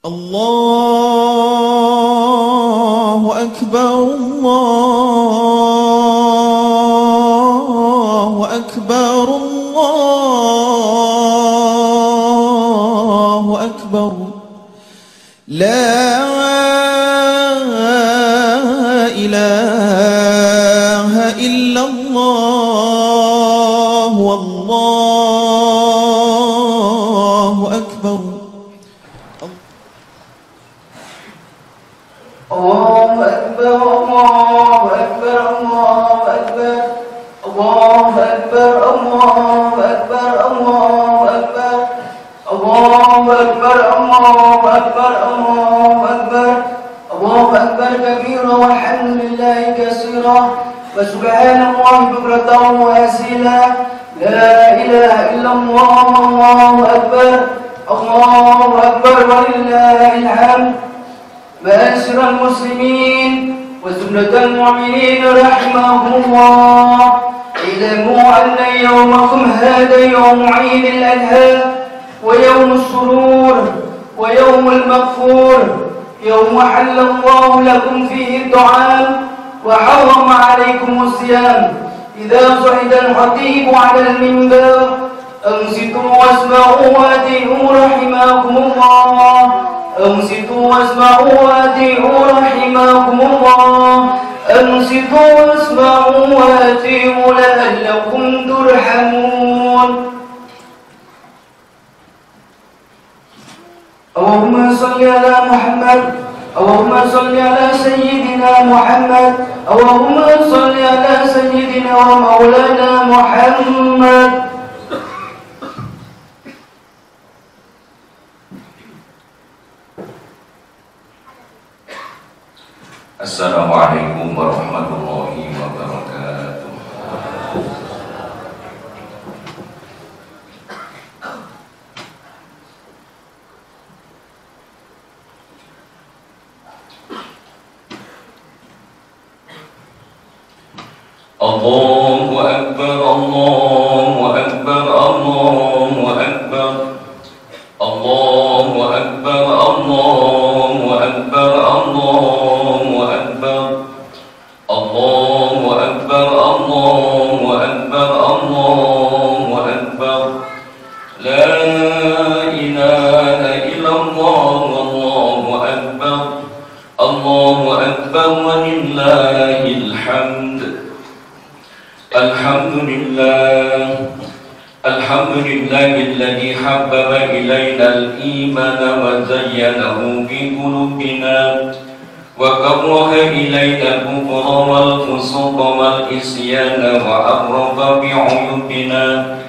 الله أكبر الله أكبر الله أكبر لا إله إلا الله والله أكبر الله أكبر الله أكبر الله أكبر الله أكبر الله أكبر الله أكبر الله أكبر الله أكبر الله أكبر الله أكبر كبيرا والحمد لله كثيرا وسبحان الله بكرة وأصيلا لا إله إلا الله والله أكبر الله أكبر ولله الحمد. معاشر المسلمين وسنة المؤمنين رحمهم الله، اعلموا أن يومكم هذا يوم عيد الأضحى ويوم السرور ويوم المغفور، يوم حل الله لكم فيه الطعام وحرم عليكم الصيام. إذا صعد الخطيب على المنبر أنصتوا واسمعوا وأطيعوا رحمكم الله، أنصتوا واسمعوا وأطيعوا رحمكم الله، أنصتوا واسمعوا وأطيعوا لعلكم ترحمون. اللهم صل على محمد، اللهم صل على سيدنا محمد، اللهم صل على سيدنا ومولانا محمد. Assalamualaikum warahmatullahi wabarakatuh. Allahu Akbar, Allahu Akbar, Allahu Akbar, Allahu Akbar, Allahu Akbar, Allahu Akbar, Allahu Akbar, Allahu Akbar, Allahu Akbar, la ilaha illallah, Allahu Akbar, Allahu Akbar walillahil hamd. Alhamdulillah, alhamdulillahilladzi habbaba ilainal imana wa zayyanahu fi qulubina wa karraha ilainal kufra wal fusuqa wal isyana wa arrafa bi uyubina.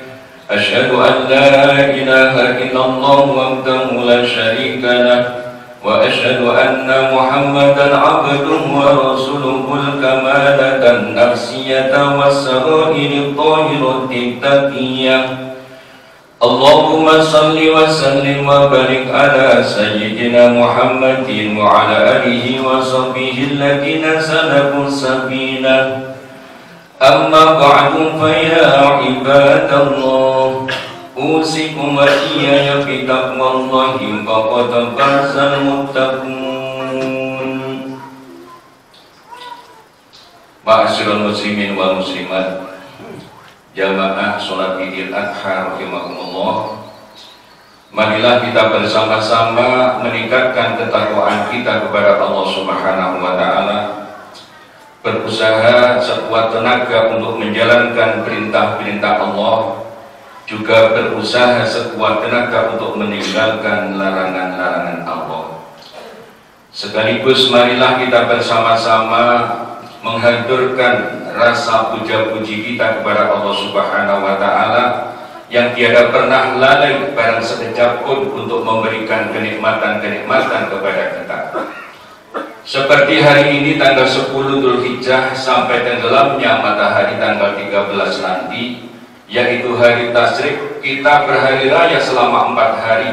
Asyhadu an la ilaha illallah wahdahu la syarika lah wa asyhadu anna Muhammadan abduhu wa rasuluhul kamalatan nafsiyata was-sarairil tahiratit taqiyah. Allahumma salli wa sallim wa barik ala sayyidina Muhammadin wa ala alihi wa sahbihi alladhina salaku sabila. Amma ba'du fa ya ibadallah, usikum wa iyaya fi taqwallahi faqad fazal muttaqun. Ma'asyiral muslimin wal muslimat, jamaah sholat Idul Adha rahimakumullah, marilah kita bersama-sama meningkatkan ketakwaan kita kepada Allah Subhanahu wa taala, berusaha sekuat tenaga untuk menjalankan perintah-perintah Allah, juga berusaha sekuat tenaga untuk meninggalkan larangan-larangan Allah. Sekaligus marilah kita bersama-sama menghaturkan rasa puja-puji kita kepada Allah Subhanahu wa taala yang tiada pernah lalai barang sekejap pun untuk memberikan kenikmatan-kenikmatan kepada kita. Seperti hari ini tanggal 10 Dzulhijjah sampai tenggelamnya matahari tanggal 13 nanti, yaitu hari tasyrik, kita berhari raya selama 4 hari.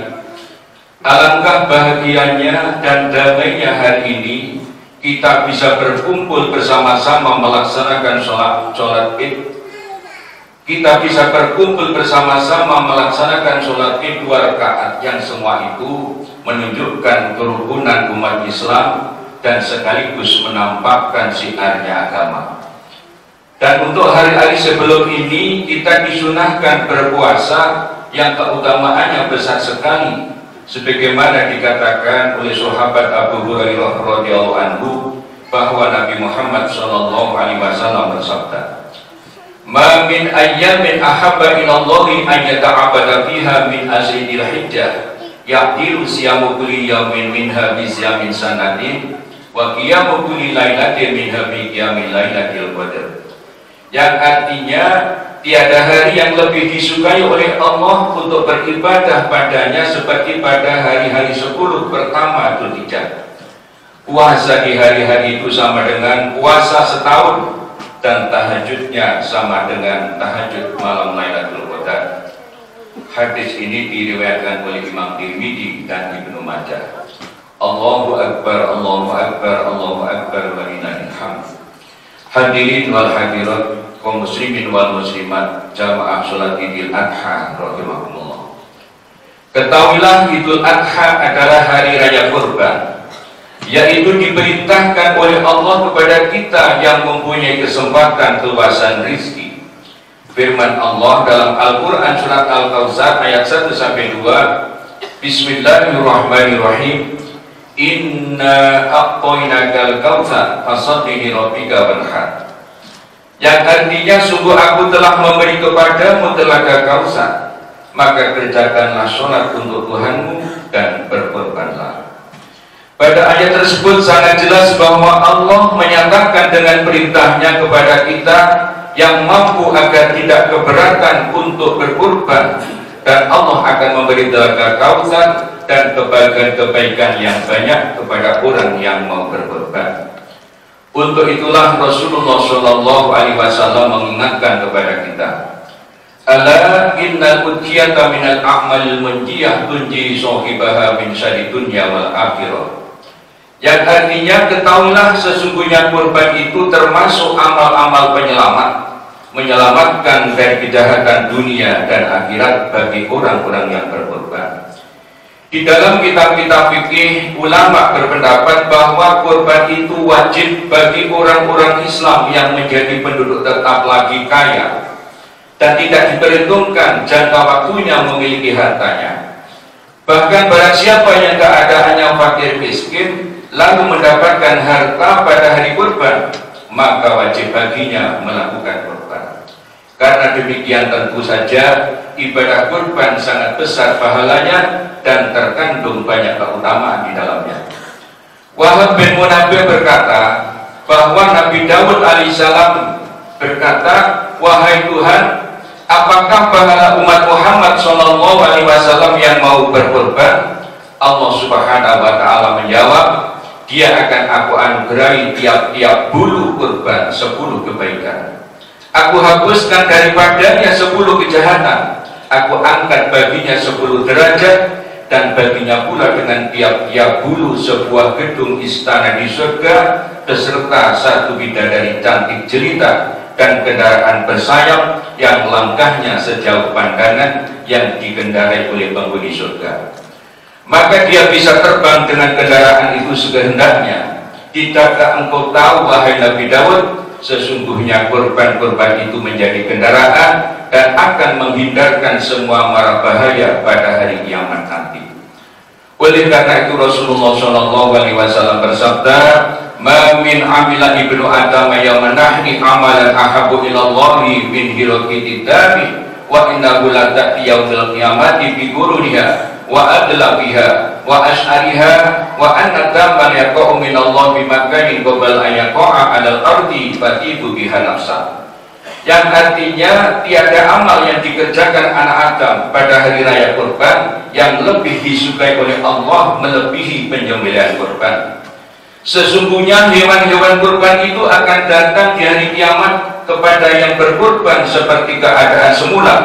Alangkah bahagianya dan damainya hari ini kita bisa berkumpul bersama-sama melaksanakan sholat Id. kita bisa berkumpul bersama-sama melaksanakan sholat id 2 rakaat, yang semua itu menunjukkan kerukunan umat Islam dan sekaligus menampakkan syiarnya agama. Dan untuk hari-hari sebelum ini kita disunahkan berpuasa yang keutamaannya besar sekali, sebagaimana dikatakan oleh sahabat Abu Hurairah radhiyallahu anhu bahwa Nabi Muhammad SAW bersabda, "Ma min ayyamin ahabba ila Allahi an yata'abbada fiha min asridil hijjah ya'dilu siyamu kulli yawmin minha bi siyamin sanatin wa qiyamu kulli lailatin minha bi qiyamil lailatil qadr." Yang artinya tiada hari yang lebih disukai oleh Allah untuk beribadah padanya seperti pada hari-hari 10 pertama Dzulhijjah. Puasa di hari-hari itu sama dengan puasa setahun, dan tahajudnya sama dengan tahajud malam Lailatul Qadar. Hadis ini diriwayatkan oleh Imam Tirmidzi dan Ibnu Majah. Allahu Akbar, Allahu Akbar, Allahu Akbar, walillahil hamd. Hadirin wal hadirat, kaum muslimin wal muslimat, jamaah salat Idul Adha rahimakumullah. Ketahuilah Idul Adha adalah hari raya kurban, yaitu diperintahkan oleh Allah kepada kita yang mempunyai kesempatan keluasan rizki. Firman Allah dalam Al-Quran surat Al-Kautsar ayat 1-2, Bismillahirrahmanirrahim, Inna a'tainakal kautsar fasholli li rabbika wanhar. Yang artinya, sungguh aku telah memberi kepadamu telaga Kautsar, maka kerjakanlah sholat untuk Tuhanmu dan berkorbanlah. Pada ayat tersebut sangat jelas bahwa Allah menyatakan dengan perintahnya kepada kita yang mampu agar tidak keberatan untuk berkorban, dan Allah akan memberi telaga Kautsar dan kebaikan-kebaikan yang banyak kepada orang yang mau berkorban. Untuk itulah Rasulullah SAW mengingatkan kepada kita, Ala innal udhiyata minal a'malil munjiyah tunji sohibaha min syari dunya wal akhirah. Yang artinya, ketahuilah sesungguhnya kurban itu termasuk amal-amal penyelamat, menyelamatkan dari kejahatan dunia dan akhirat bagi orang-orang yang berkorban. Di dalam kitab-kitab fikih, ulama berpendapat bahwa kurban itu wajib bagi orang-orang Islam yang menjadi penduduk tetap lagi kaya dan tidak diperhitungkan jangka waktunya memiliki hartanya. Bahkan barang siapa yang keadaannya fakir miskin lalu mendapatkan harta pada hari kurban, maka wajib baginya melakukan kurban. Karena demikian tentu saja ibadah kurban sangat besar pahalanya dan terkandung banyak keutamaan di dalamnya. Wahab bin Munabbih berkata bahwa Nabi Daud alaihissalam berkata, "Wahai Tuhan, apakah pahala umat Muhammad SAW yang mau berkorban?" Allah Subhanahu wa Ta'ala menjawab, "Dia akan aku anugerahi tiap-tiap bulu kurban 10 kebaikan. Aku hapuskan daripadanya 10 kejahatan. Aku angkat baginya 10 derajat, dan baginya pula dengan tiap-tiap bulu sebuah gedung istana di surga, beserta 1 bidadari cantik jelita dan kendaraan bersayap yang langkahnya sejauh pandangan yang dikendarai oleh penghuni surga. Maka dia bisa terbang dengan kendaraan itu sekehendaknya. Tidakkah engkau tahu, wahai Nabi Daud, sesungguhnya kurban-kurban itu menjadi kendaraan dan akan menghindarkan semua mara bahaya pada hari kiamat nanti." Oleh karena itu Rasulullah SAW bersabda, "Ma min amilan ibnu Adam yamanahni amalan ahabu ilallahi min hiraqiti dami wa innahu la ta'ti yaumil qiyamati bi gururiha wa adlabiha wa ash'ariha wa anna daman yaqa'u minallahi bimakanin qabla an yaqa'a 'alal ardi fatibu biha nafsa." Yang artinya, tiada amal yang dikerjakan anak Adam pada hari raya kurban yang lebih disukai oleh Allah melebihi penyembelihan kurban. Sesungguhnya hewan-hewan kurban itu akan datang di hari kiamat kepada yang berkurban seperti keadaan semula,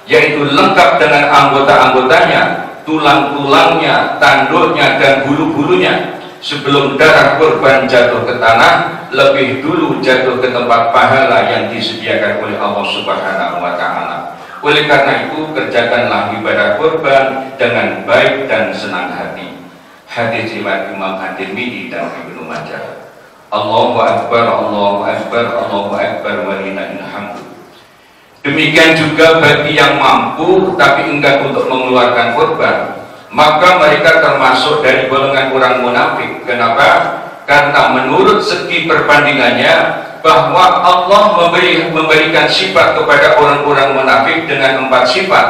yaitu lengkap dengan anggota-anggotanya, tulang-tulangnya, tanduknya, dan bulu-bulunya. sebelum darah kurban jatuh ke tanah, lebih dulu jatuh ke tempat pahala yang disediakan oleh Allah Subhanahu wa Ta'ala. Oleh karena itu, kerjakanlah ibadah kurban dengan baik dan senang hati. Hadis riwayat Imam At-Tirmidzi dan Ibnu Majah. Allahu Akbar, Allahu Akbar, Allahu Akbar, walillahil hamd. Demikian juga bagi yang mampu tapi enggan untuk mengeluarkan kurban, maka mereka termasuk dari golongan orang munafik. Kenapa? Karena menurut segi perbandingannya bahwa Allah memberikan sifat kepada orang-orang munafik dengan 4 sifat.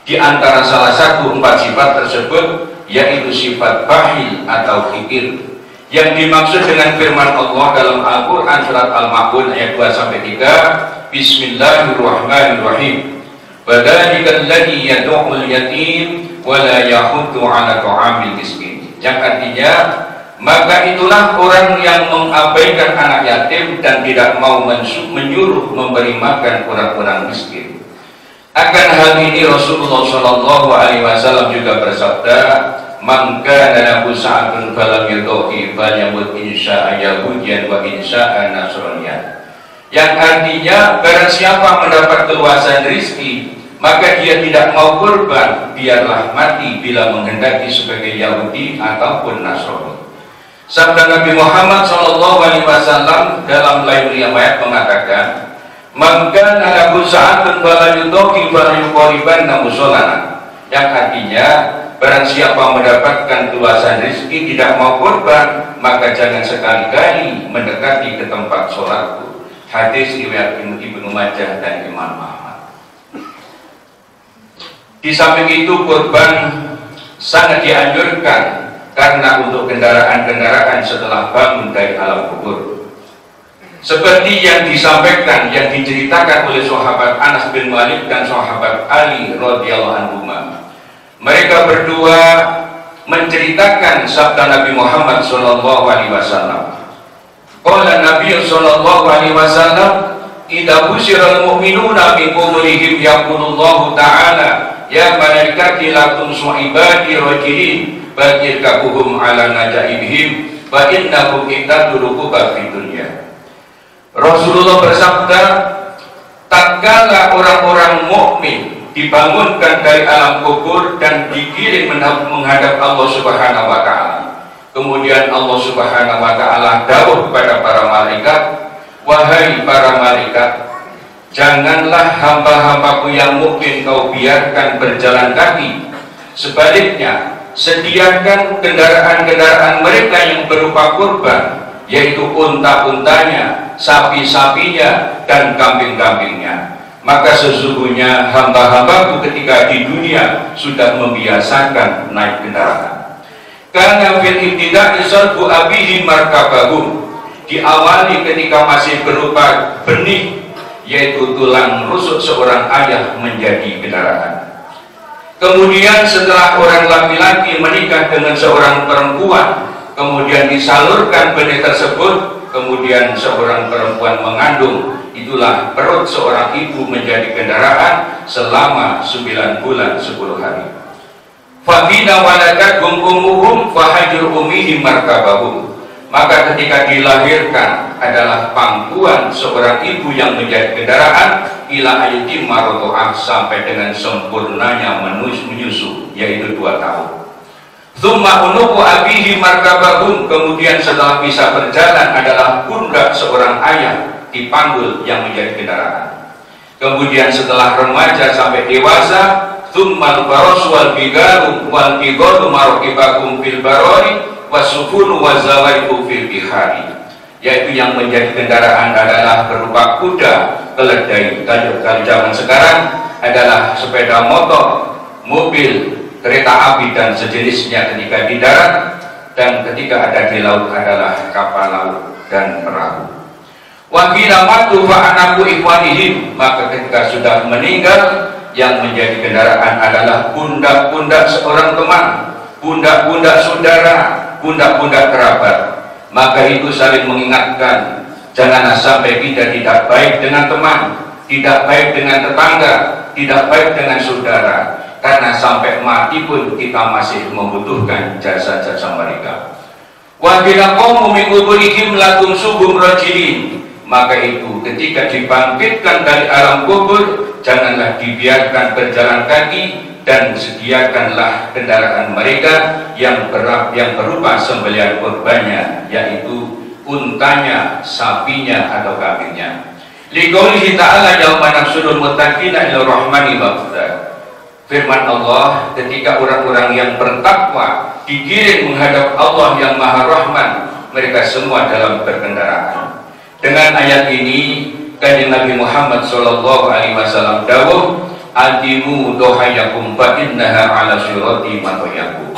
Di antara salah satu 4 sifat tersebut yaitu sifat bakhil atau kikir. Yang dimaksud dengan firman Allah dalam Al-Quran surat Al-Ma'un ayat 2-3, Bismillahirrahmanirrahim. Fadzalika alladzi yad'ul yatim wa la yahuddu 'ala ta'amil miskin. Yang artinya, maka itulah orang yang mengabaikan anak yatim dan tidak mau menyuruh memberi makan orang-orang miskin. Akan hal ini Rasulullah Shallallahu Alaihi Wasallam juga bersabda, "Man kana lahu sa'atun falam yudhi falyamut insya'a yahudiyan wa insya'a nasraniyan." Yang artinya, barang siapa mendapat keluasan rizki, maka dia tidak mau kurban, biarlah mati bila menghendaki sebagai Yahudi ataupun Nasrani. Sabda Nabi Muhammad SAW dalam lain riwayat mengatakan, "Man kana lahu sa'atun fala yudhi fala yuqribanna musallana." Yang artinya, barang siapa mendapatkan keluasan rizki tidak mau kurban, maka jangan sekali-kali mendekati ke tempat sholatku. Hadis riwayat Ibnu Majah dan Imam Ahmad. Di samping itu, kurban sangat dianjurkan karena untuk kendaraan-kendaraan setelah bangun dari alam kubur. Seperti yang disampaikan, yang diceritakan oleh sahabat Anas bin Malik dan sahabat Ali radhiyallahu anhuma. Mereka berdua menceritakan sabda Nabi Muhammad sallallahu alaihi wasallam. Qala Nabi sallallahu alaihi wasallam, "Idza busyiral mu'minuna bi qawlihim yaqulullahu ta'ala, ya malaikati la tunsu ibadi rajulin batirkabuhum ala najaibihim wa innahum ittadruku fi dunya." Rasulullah bersabda, tatkala orang-orang mukmin dibangunkan dari alam kubur dan digiring menghadap Allah Subhanahu wa Ta'ala, kemudian Allah Subhanahu wa Ta'ala dawuh kepada para malaikat, "Wahai para malaikat, janganlah hamba-hambaku yang mukmin kau biarkan berjalan kaki. Sebaliknya, sediakan kendaraan-kendaraan mereka yang berupa kurban, yaitu unta-untanya, sapi-sapinya, dan kambing-kambingnya. Maka sesungguhnya hamba-hambaku ketika di dunia sudah membiasakan naik kendaraan. Karena fil ibtida'i sarfu abihi markabahum, diawali ketika masih berupa benih, yaitu tulang rusuk seorang ayah menjadi kendaraan. Kemudian setelah orang laki-laki menikah dengan seorang perempuan, kemudian disalurkan benih tersebut, kemudian seorang perempuan mengandung, itulah perut seorang ibu menjadi kendaraan selama 9 bulan 10 hari. Fabina waladathum ummuhum fahajur ummihim markabahum. Maka ketika dilahirkan adalah pangkuan seorang ibu yang menjadi kendaraan ila ayyutim maroto'ah, sampai dengan sempurnanya menyusu, yaitu 2 tahun. Tsumma unuqu abihi markabahum, kemudian setelah bisa berjalan adalah pundak seorang ayah dipanggul yang menjadi kendaraan. Kemudian setelah remaja sampai dewasa, tsummal baros wal bigaru wal bigodu marokibakum fil barori wasufunu wazawaiku fil bihari, yaitu yang menjadi kendaraan adalah berupa kuda, keledai. Kalau zaman sekarang adalah sepeda motor, mobil, kereta api dan sejenisnya ketika di darat, dan ketika ada di laut adalah kapal laut dan perahu. Wa bila matu fa anaku ikhwanihim, maka ketika sudah meninggal, yang menjadi kendaraan adalah pundak-pundak seorang teman, pundak-pundak saudara, pundak-pundak kerabat. Maka itu saling mengingatkan, janganlah sampai kita tidak baik dengan teman, tidak baik dengan tetangga, tidak baik dengan saudara, karena sampai mati pun kita masih membutuhkan jasa-jasa mereka. Wa hina qamu min quburihim lakum subum rajilin. Maka itu ketika dibangkitkan dari alam kubur, janganlah dibiarkan berjalan kaki, dan sediakanlah kendaraan mereka yang berupa sembelihan kurbannya, yaitu untanya, sapinya atau kambingnya. Liqaulihi ta'ala yauma nahsyurul muttaqina ila rahmani wafda. Firman Allah, ketika orang-orang yang bertakwa digiring menghadap Allah yang Maha Rahman, mereka semua dalam berkendaraan. Dengan ayat ini, Kanjeng Nabi Muhammad sallallahu alaihi wasallam dawuh, "Adimu dohayakum fa innaha ala syirati matoyaku."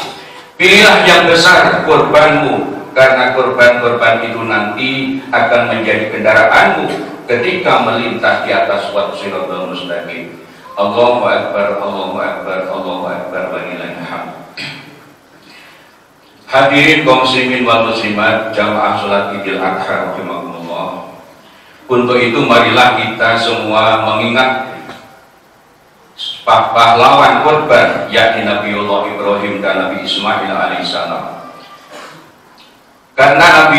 Pilihlah yang besar kurbanmu, karena kurban-kurban itu nanti akan menjadi kendaraanmu ketika melintas di atas suatu siratal mustaqim. Allahu akbar, Allahu akbar, Allahu akbar, walillahil hamd. Hadirin kaum muslimin wal muslimat, jamaah salat Idul Adha rahimakumullah. Untuk itu marilah kita semua mengingat pahlawan korban, yakni Nabiullah Ibrahim dan Nabi Ismail alaihissalam. Karena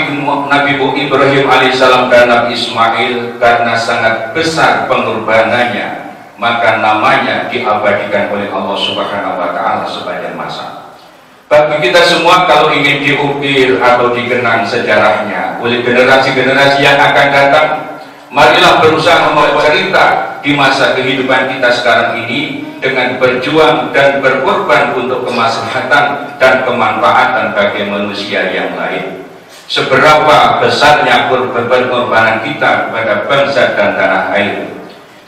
Nabi Ibrahim alaihissalam dan Nabi Ismail karena sangat besar pengorbanannya, maka namanya diabadikan oleh Allah Subhanahu wa Ta'ala sepanjang masa. Bagi kita semua, kalau ingin diukir atau dikenang sejarahnya oleh generasi-generasi yang akan datang, marilah berusaha bercerita di masa kehidupan kita sekarang ini dengan berjuang dan berkorban untuk kemaslahatan dan kemanfaatan bagi manusia yang lain. Seberapa besarnya pengorbanan kita kepada bangsa dan tanah air,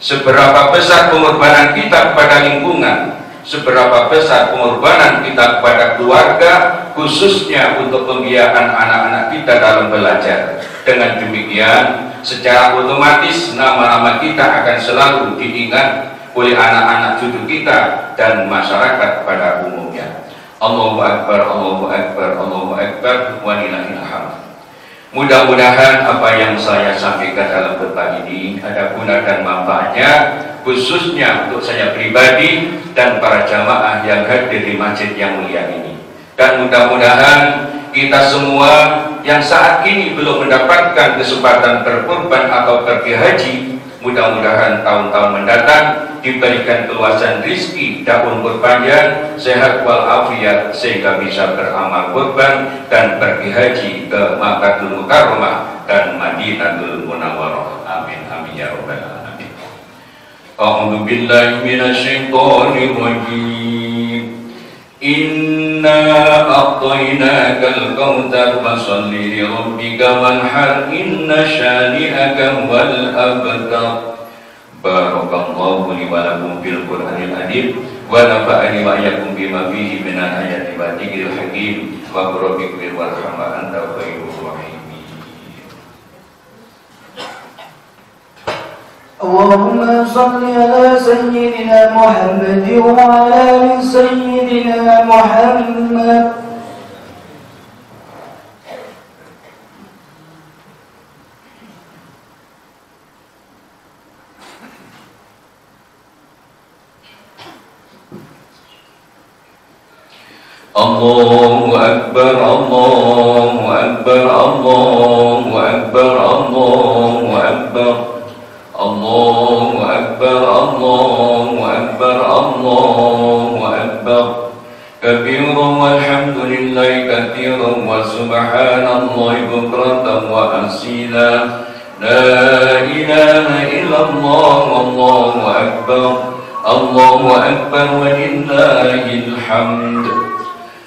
seberapa besar pengorbanan kita kepada lingkungan, seberapa besar pengorbanan kita kepada keluarga, khususnya untuk pembiayaan anak-anak kita dalam belajar. Dengan demikian, secara otomatis nama-nama kita akan selalu diingat oleh anak-anak cucu kita dan masyarakat pada umumnya. Allahu akbar, Allahu akbar, Allahu akbar, walillahil hamd. Mudah-mudahan apa yang saya sampaikan dalam khutbah ini ada guna dan manfaatnya, khususnya untuk saya pribadi dan para jamaah yang hadir di masjid yang mulia ini. Dan mudah-mudahan kita semua yang saat ini belum mendapatkan kesempatan berkurban atau pergi haji, mudah-mudahan tahun-tahun mendatang diberikan keluasan rizki, daun berpanjang, sehat walafiat, sehingga bisa beramal kurban dan pergi haji ke Makkahul Mukarramah dan Madinatul Munawwarah. Amin amin ya rabbal alamin. A'udzu billahi minasyaitonir rajim. Inna a'tainakal kautsar fasholli li rabbika wanhar, inna syani'aka wal abtar. Barakallahu li wa lakum fil Qur'anil azim wa nafa'ani wa iyyakum bima fihi minal ayati wa dzikril hakim wa rabbikum warhamna anta khairur rahimin. Allahumma salli ala sayyidina Muhammad wa ala ali sayyidina Muhammad. Allahu akbar, Allahu akbar, Allahu akbar, Allahu akbar, Allahu akbar, Allahu akbar, Allahu akbar. Kabiran walhamdulillahi katsiran wa subhanallahi bukratan wa asila. La ilaha illallah, Allahu akbar, Allahu akbar, walillahil hamd.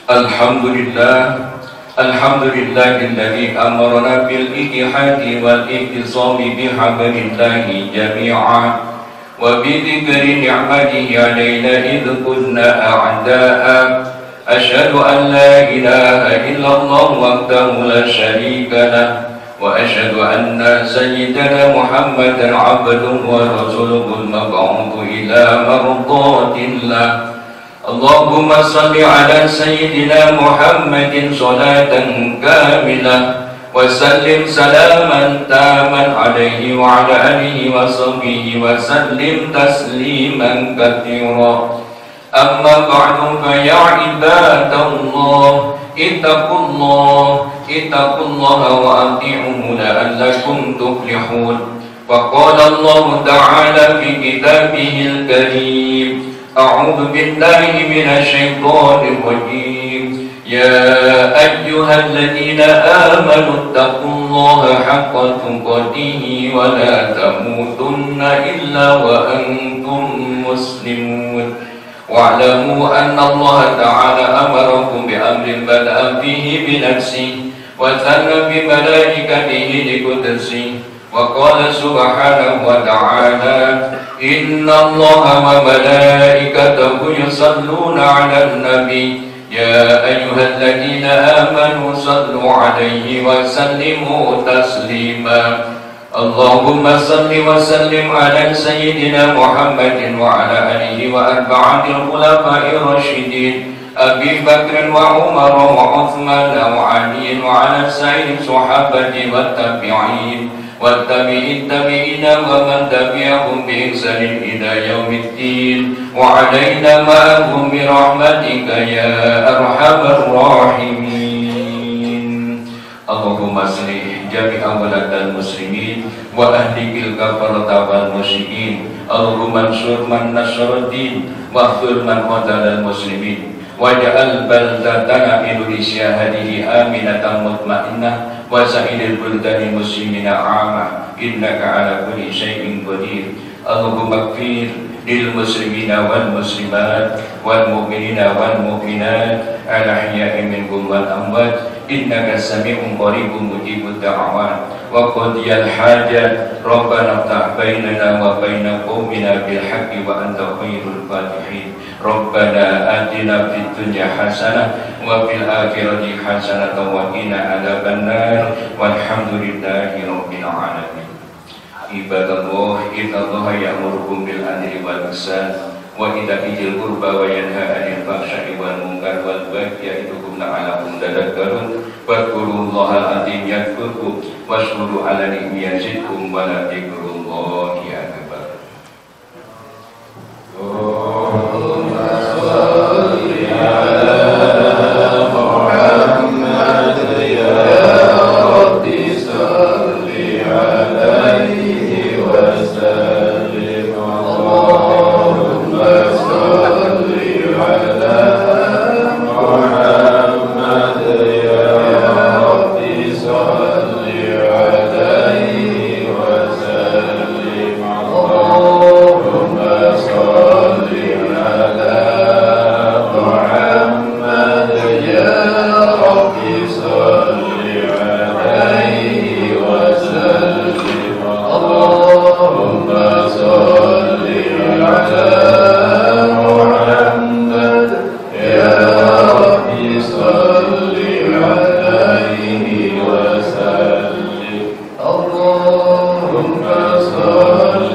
Alhamdulillah, alhamdulillahilladzi amarna bil ittihadi wal ihtisami bihablillahi jami'a wa bi dzikri ni'matihi 'alaina id kunna a'da'a. Asyhadu an la ilaha illallah wahdahu la syarika lah wa asyhadu anna sayyidana Muhammadan 'abduhu wa rasuluhu al-mab'uutsu ila mardatillah. Allahumma salli ala sayyidina Muhammadin salatan kamilah wa sallim salaman taman alaihi wa ala alihi wa sahbihi wa sallim tasliman katsira. Amma ba'du fa ya ibadallah ittaqullah اتقوا الله وأطيعوه لعلكم تفلحون. وقال الله تعالى في كتابه الكريم: أعوذ بالله من الشيطان الرجيم. يا أيها الذين آمنوا اتقوا الله حق تقاته ولا تموتن إلا وأنتم مسلمون. واعلموا أن الله تعالى أمركم بأمر بدأ فيه بنفسه وثنى بملائكته لقدسه. وقال سبحانه وتعالى: إن الله وملائكته يصلون على النبي يا أيها الذين آمنوا صلوا عليه وسلموا تسليما. اللهم صل وسلم على سيدنا محمد وعلى آله وأربعة الخلفاء الراشدين أبي بكر وعمر وعثمان وعلي وعلى سائر الصحابة والتابعين والتابعين ومن تبعهم بإحسان إلى يوم الدين وعلينا معهم برحمتك يا أرحم الراحمين. اللهم اصلح جميع ولد المسلمين وأهلك الكفرة والمشركين. اللهم انصر من نصر الدين واخذل من خذل المسلمين واجعل بلدتنا إندونيسيا هذه آمنة مطمئنة وسائر البلدان المسلمين عامة إنك على كل شيء قدير. اللهم اغفر للمسلمين والمسلمات والمؤمنين والمؤمنات الأحياء منكم والأموات إنك سميع قريب مجيب الدعوات. وقضي الحاجات ربنا افتح بيننا وبين قومنا بالحق وأنت خير الفاتحين. ربنا آتنا في الدنيا حسنة وفي الآخرة حسنة وقنا عذاب النار والحمد لله رب العالمين. Ibadallah, innallaha ya'murukum bil adli wal ihsan wa ita'i dzil qurba wa yanha 'anil fahsya'i wal munkar wal baghi ya'idukum la'allakum tadhakkarun. Wadhkurullahal 'azim yadhkurkum washkuru 'ala ni'mihi yazidkum wa la dzikrullahi akbar. Allahumma shalli 'ala Muhammad ya Rabbi shalli 'alaihi وسلم. اللهم صل على محمد يا رب صل عليه وسلم. اللهم صل على محمد يا رب صل عليه وسلم. اللهم صل على محمد يا رب صل عليه وسلم. اللهم صل